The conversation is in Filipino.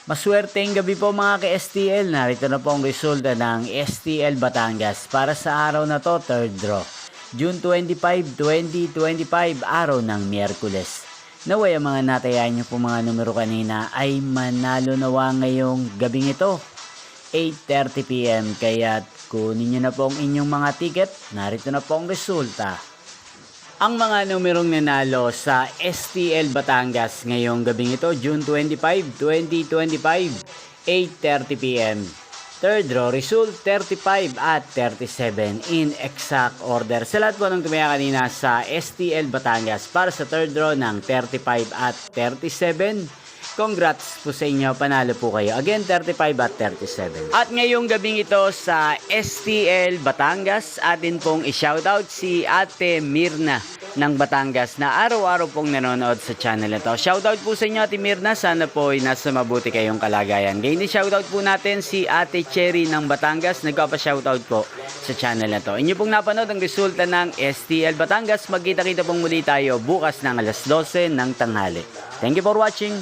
Maswerteng gabi po mga ka-STL. Narito na po ang resulta ng STL Batangas para sa araw na to, third draw. June 25, 2025, araw ng Miyerkules. Naway ang mga natayaan nyo po mga numero kanina ay manalo nawa ngayong gabing ito. 8:30 PM, kaya kunin nyo na po ang inyong mga ticket. Narito na po ang resulta. Ang mga numerong nanalo sa STL Batangas ngayong gabing ito, June 25, 2025, 8:30 PM. Third draw result, 35 at 37 in exact order. Sa lahat po ng tumaya kanina sa STL Batangas para sa third draw ng 35 at 37, congrats po sa inyo, panalo po kayo. Again, 35 at 37. At ngayong gabing ito sa STL Batangas, atin pong i-shoutout si Ate Mirna ng Batangas na araw-araw pong nanonood sa channel na to. Shoutout po sa inyo Ate Mirna, sana po ay nasa mabuti kayong kalagayan. Ngayon shoutout po natin si Ate Cherry ng Batangas, nagpapa-shoutout po sa channel na to. Inyo pong napanood ang resulta ng STL Batangas. Magkita-kita pong muli tayo bukas ng alas 12 ng tanghali. Thank you for watching.